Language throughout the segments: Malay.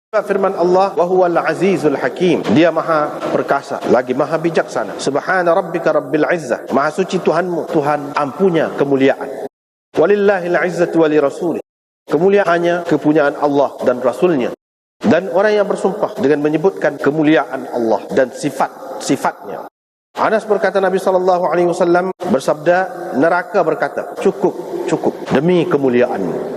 Firman Allah, wa huwal azizul hakim. Dia maha perkasa, lagi maha bijaksana. Subhana rabbika rabbil izzah. Maha suci Tuhanmu, Tuhan ampunya kemuliaan. Walillahil izzatu wali rasulih. Kemuliaan hanya kepunyaan Allah dan Rasulnya. Dan orang yang bersumpah dengan menyebutkan kemuliaan Allah dan sifat-sifatnya. Anas berkata, Nabi SAW bersabda, neraka berkata, cukup demi kemuliaanmu.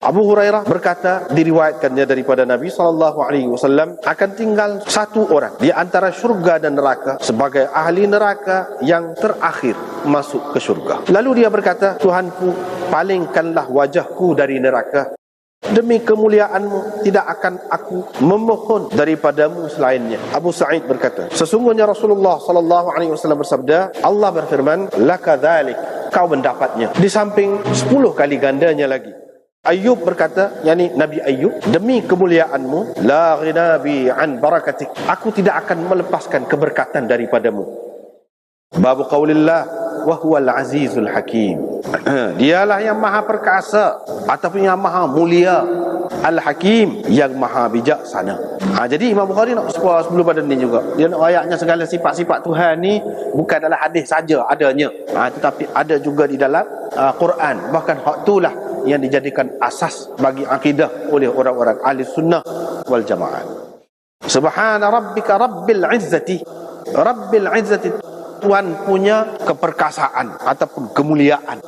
Abu Hurairah berkata, diriwayatkannya daripada Nabi SAW, akan tinggal satu orang di antara syurga dan neraka sebagai ahli neraka yang terakhir masuk ke syurga. Lalu dia berkata, Tuhanku, palingkanlah wajahku dari neraka. Demi kemuliaanmu tidak akan aku memohon daripadamu selainnya. Abu Sa'id berkata, sesungguhnya Rasulullah SAW bersabda, Allah berfirman, laka dhalik, kau mendapatnya di samping 10 kali gandanya lagi. Ayyub berkata, yakni Nabi Ayyub, demi kemuliaanmu, la ghina bi an barakatik, aku tidak akan melepaskan keberkatan daripadamu. Babu qaulillah, wa huwal azizul hakim. Dialah yang maha perkasa ataupun yang maha mulia, al-hakim, yang maha bijaksana. Jadi Imam Bukhari nak sebelum pada ni juga, dia nak ayatnya segala sifat-sifat Tuhan ni bukan dalam hadis saja adanya, tetapi ada juga di dalam Quran. Bahkan hak itulah yang dijadikan asas bagi akidah oleh orang-orang ahli sunnah wal jamaah. Subhana rabbika rabbil izzati. Rabbil izzati, Tuhan punya keperkasaan ataupun kemuliaan.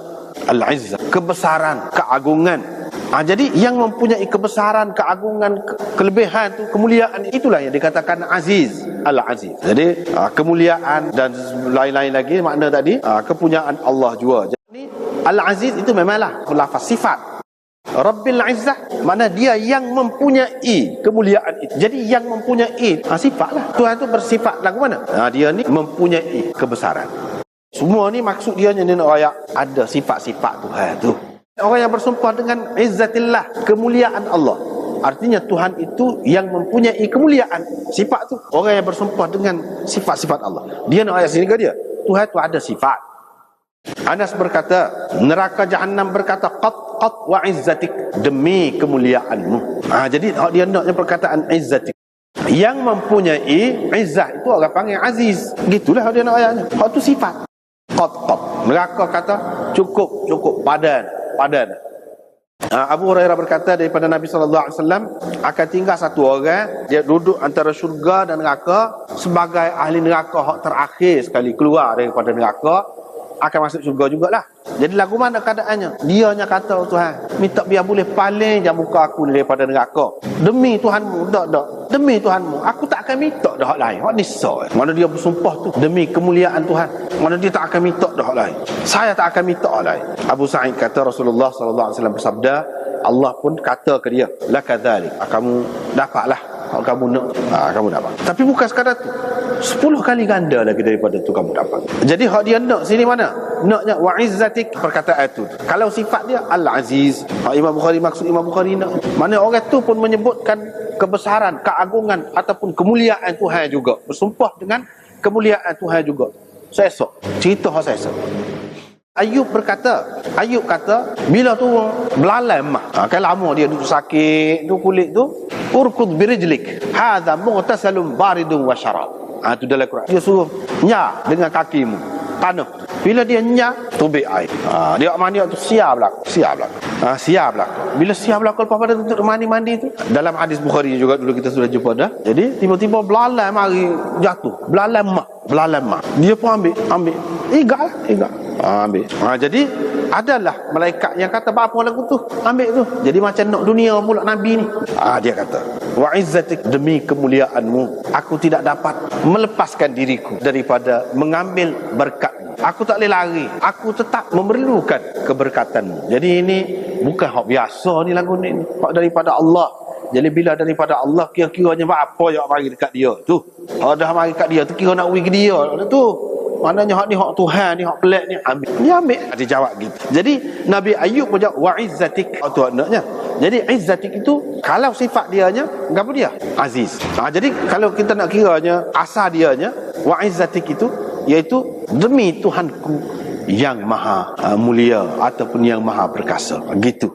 Al-izzah, kebesaran, keagungan. Jadi yang mempunyai kebesaran, keagungan, kelebihan tu, kemuliaan, itulah yang dikatakan aziz, al-aziz. Jadi kemuliaan dan lain-lain lagi makna tadi kepunyaan Allah juga. Jadi al-aziz itu memanglah lafaz sifat. Rabbil izzah makna dia yang mempunyai kemuliaan itu. Jadi yang mempunyai sifatlah. Tuhan tu bersifat lagu mana? Dia ni mempunyai kebesaran. Semua ni maksud dia ni nak ayat ada sifat-sifat Tuhan tu. Orang yang bersumpah dengan izzatillah, kemuliaan Allah, artinya Tuhan itu yang mempunyai kemuliaan, sifat tu. Orang yang bersumpah dengan sifat-sifat Allah, dia nak ayat sini ke dia? Tuhan tu ada sifat. Anas berkata, neraka Jahannam berkata, qat wa izzatik, demi kemuliaanmu. Jadi dia naknya perkataan izzatik. Yang mempunyai izzah itu orang panggil aziz. Gitulah dia nak ayatnya. Hak tu sifat. Qat. Neraka kata cukup padan. Abu Hurairah berkata daripada Nabi SAW, akan tinggal satu orang, dia duduk antara syurga dan neraka sebagai ahli neraka hak terakhir sekali keluar daripada neraka, akan masuk syurga jugalah. Jadi lagu mana keadaannya? Dianya kata, Tuhan, minta biar boleh paling jangan muka aku daripada neraka. Demi Tuhanmu, tak. Demi Tuhanmu, aku tak akan minta dah hak lain. Hak nisa. Mana dia bersumpah tu demi kemuliaan Tuhan. Mana dia tak akan minta dah hak lain. Saya tak akan minta hak lain. Abu Sa'id kata Rasulullah SAW bersabda, Allah pun kata ke dia, lakadzalik, kamu dapatlah hak kamu nak. Kamu dapat. Tapi bukan sekadar tu, 10 kali ganda lagi daripada tu kamu dapat. Jadi hak dia nak sini mana? Naknya wa izzatik, perkataan itu. Kalau sifat dia al-aziz, Imam Bukhari maksud Imam Bukhari nak, mana orang tu pun menyebutkan kebesaran, keagungan ataupun kemuliaan Tuhan juga, bersumpah dengan kemuliaan Tuhan juga. Seesok cerita hak seesok. Ayub kata bila tu belalai mah, kan lama dia duduk sakit tu, kulit tu, urkud birijlik hadza mughtasalun baridun wa syarab. Itu dalam Quran. Dia suruh nyak dengan kakimu tanah. Bila dia nyak, tubik air. Dia mandi tu siap belaka. Bila siap belaka, lepas pada tutup mandi tu. Dalam hadis Bukhari juga dulu kita sudah jumpa dah. Jadi tiba-tiba belalai mari jatuh. Belalai mah. Dia pun ambil. Igak. Ambil. Jadi adalah malaikat yang kata apa lagu tu, ambil tu. Jadi macam nak dunia pula Nabi ni. Dia kata, wa izzatik, demi kemuliaanmu, aku tidak dapat melepaskan diriku daripada mengambil berkatmu. Aku tak boleh lari, aku tetap memerlukan keberkatanmu. Jadi ini bukan hak biasa ni lagu ni, hak daripada Allah. Jadi bila daripada Allah, kira-kiranya apa yang mari dekat dia tu. Dah mari dekat dia tu, kira nak pergi ke dia tu. Maknanya hak ni hak Tuhan ni, hak pelik ni, ambil. Dia ambil. Dia jawab gitu. Jadi Nabi Ayub pun jawab, wa izzatik. Tu maknanya. Jadi izzatik itu kalau sifat dianya, apa dia? Aziz. Jadi kalau kita nak kiranya asal dianya, wa izzatik itu iaitu demi Tuhanku yang maha mulia ataupun yang maha perkasa. Gitu.